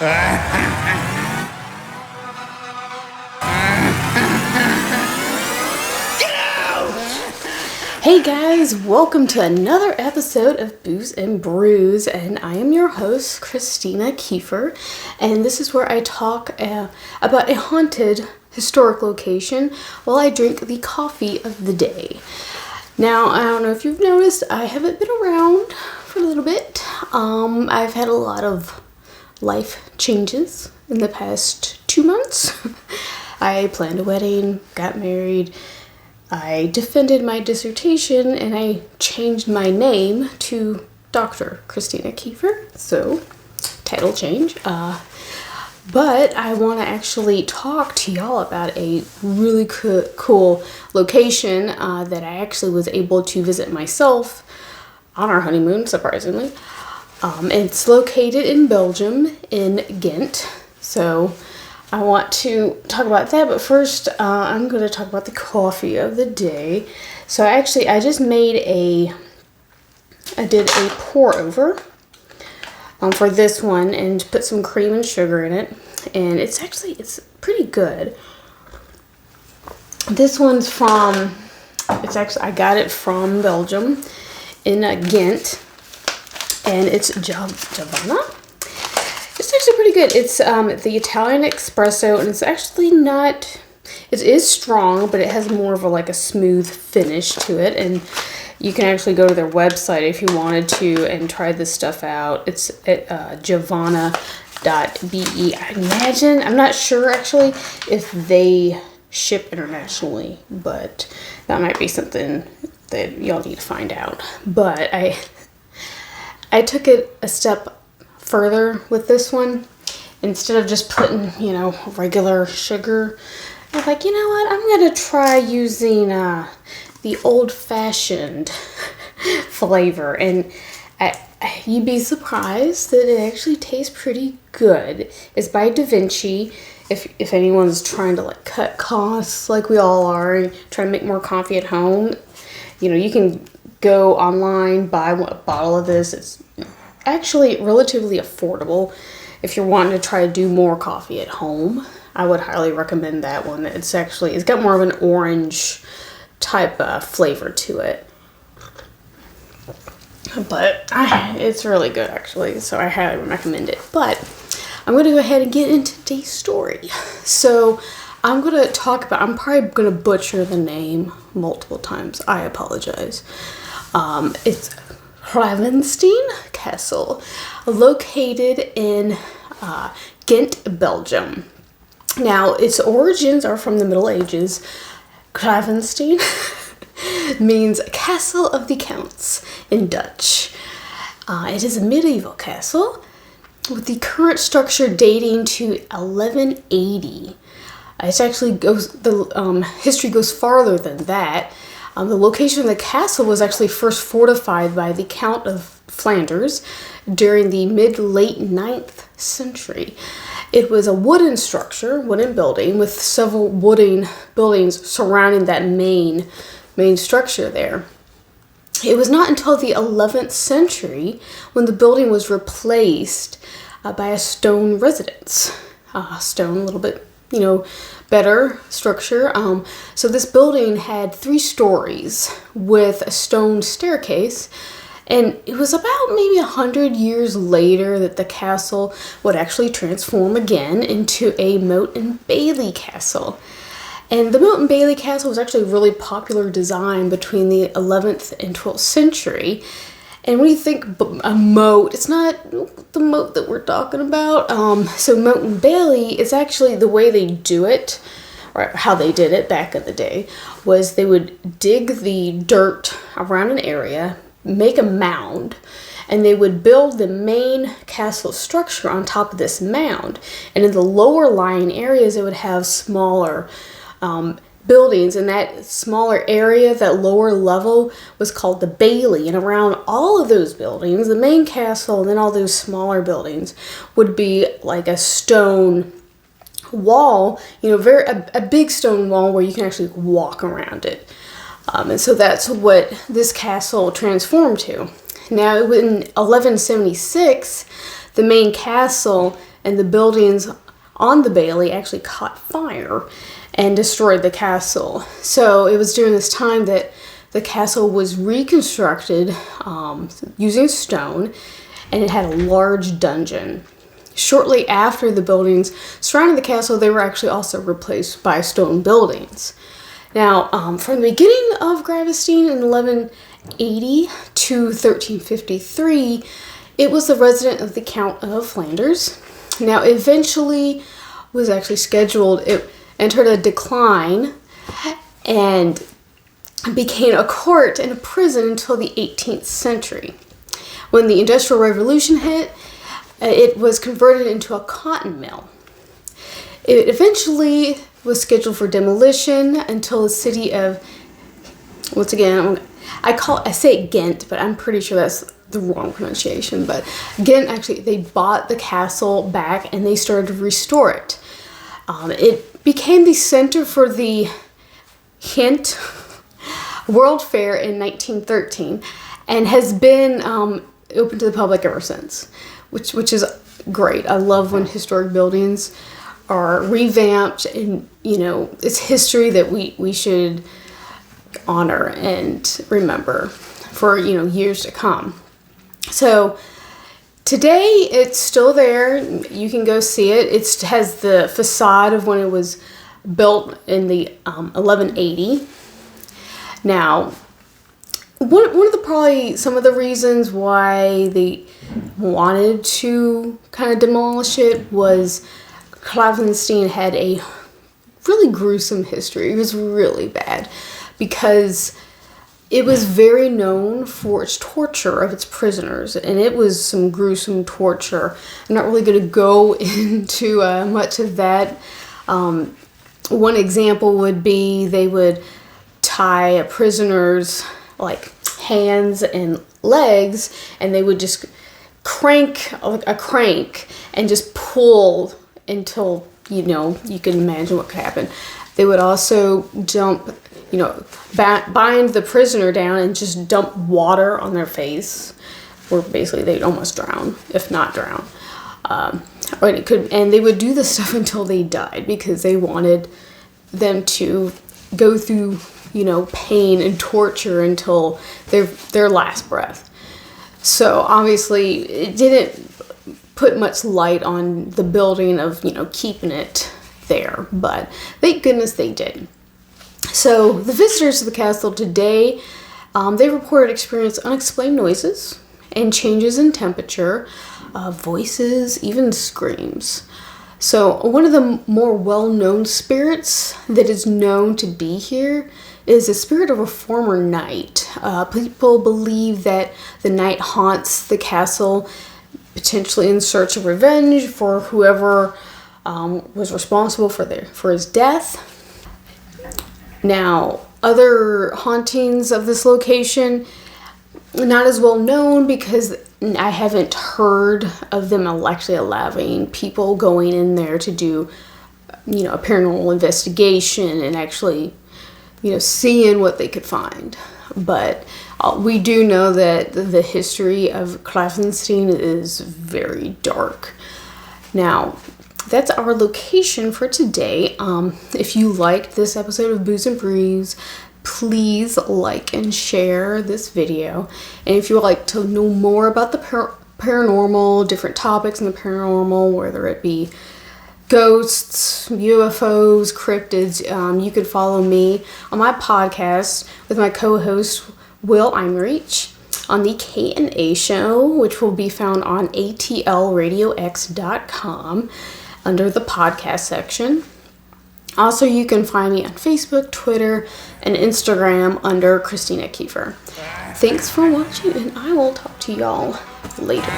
Hey guys, welcome to another episode of Booze and Brews, and I am your host, Christina Kiefer, and this is where I talk about a haunted historic location while I drink the coffee of the day. Now, I don't know if you've noticed, I haven't been around for a little bit. I've had a lot of life changes in the past 2 months. I planned a wedding, got married, I defended my dissertation, and I changed my name to Dr. Christina Kiefer, so title change. But I want to actually talk to y'all about a really cool location that I actually was able to visit myself on our honeymoon, surprisingly. It's located in Belgium, in Ghent, so I want to talk about that, but first I'm going to talk about the coffee of the day. So I just made I did a pour over for this one and put some cream and sugar in it, and it's pretty good. This one's I got it from Belgium in Ghent, and it's Giovanna. It's actually pretty good. It's the Italian espresso, and it's actually not, it is strong, but it has more of a smooth finish to it, and you can actually go to their website if you wanted to and try this stuff out. It's at giovanna.be. I imagine, I'm not sure actually if they ship internationally, but that might be something that y'all need to find out. But I took it a step further with this one. Instead of just putting, regular sugar, I was like, you know what, I'm gonna try using the old-fashioned flavor, and you'd be surprised that it actually tastes pretty good. It's by Da Vinci. If anyone's trying to cut costs like we all are and try to make more coffee at home, you can go online, buy a bottle of this. It's actually relatively affordable. If you're wanting to try to do more coffee at home, I would highly recommend that one. It's got more of an orange type of flavor to it, but it's really good actually, so I highly recommend it. But I'm going to go ahead and get into today's story. So I'm probably going to butcher the name multiple times. I apologize. It's Gravensteen Castle, located in Ghent, Belgium. Now, its origins are from the Middle Ages. Gravensteen means Castle of the Counts in Dutch. It is a medieval castle with the current structure dating to 1180. History goes farther than that. The location of the castle was actually first fortified by the Count of Flanders during the mid-late 9th century. It was a wooden building with several wooden buildings surrounding that main structure there. It was not until the 11th century when the building was replaced by a stone residence. Stone, a little bit, better structure. So this building had 3 stories with a stone staircase, and it was about maybe 100 years later that the castle would actually transform again into a Moat and Bailey castle. And the Moat and Bailey castle was actually a really popular design between the 11th and 12th century. And when you think a moat, it's not the moat that we're talking about. So Moat and Bailey is actually the way they do it, or how they did it back in the day, was they would dig the dirt around an area, make a mound, and they would build the main castle structure on top of this mound. And in the lower lying areas, they would have smaller buildings, and that smaller area, that lower level, was called the Bailey. And around all of those buildings, the main castle and then all those smaller buildings, would be like a stone wall, a big stone wall where you can actually walk around it. And so that's what this castle transformed to. Now, in 1176, the main castle and the buildings on the bailey actually caught fire and destroyed the castle. So it was during this time that the castle was reconstructed using stone, and it had a large dungeon. Shortly after the buildings surrounding the castle, they were actually also replaced by stone buildings. Now, from the beginning of Gravensteen in 1180 to 1353, it was the residence of the Count of Flanders. Now, eventually was actually scheduled, it entered a decline and became a court and a prison until the 18th century. When the Industrial Revolution hit, it was converted into a cotton mill. It eventually was scheduled for demolition until the city of, once again, I say Ghent, but I'm pretty sure that's the wrong pronunciation. But Ghent, actually, they bought the castle back and they started to restore it. It became the center for the Ghent World Fair in 1913 and has been open to the public ever since, which is great. I love when historic buildings are revamped, and it's history that we should honor and remember for years to come. So today it's still there. You can go see it. It has the facade of when it was built in the 1180. Now, one of the probably some of the reasons why they wanted to kind of demolish it was Gravensteen had a really gruesome history. It was really bad because it was very known for its torture of its prisoners, and it was some gruesome torture. I'm not really going to go into much of that. One example would be they would tie a prisoner's hands and legs, and they would just crank a crank and just pull until you can imagine what could happen. They would also dump, bind the prisoner down and just dump water on their face, where basically they'd almost drown, if not drown. And they would do this stuff until they died because they wanted them to go through pain and torture until their last breath. So obviously it didn't put much light on the building of keeping it there, but thank goodness they did. So the visitors to the castle today, they reported experience unexplained noises and changes in temperature, voices, even screams. So one of the more well-known spirits that is known to be here is the spirit of a former knight. People believe that the knight haunts the castle, potentially in search of revenge for whoever was responsible for his death. Now, other hauntings of this location, not as well known because I haven't heard of them actually allowing people going in there to do, a paranormal investigation and actually, seeing what they could find. But we do know that the history of Gravensteen is very dark. Now, that's our location for today. If you liked this episode of Booze and Brews, please like and share this video. And if you would like to know more about the paranormal, different topics in the paranormal, whether it be ghosts, UFOs, cryptids, you could follow me on my podcast with my co-host Will Eimreich on the K&A Show, which will be found on atlradiox.com under the podcast section. Also, you can find me on Facebook, Twitter, and Instagram under Christina Kiefer. Thanks for watching, and I will talk to y'all later.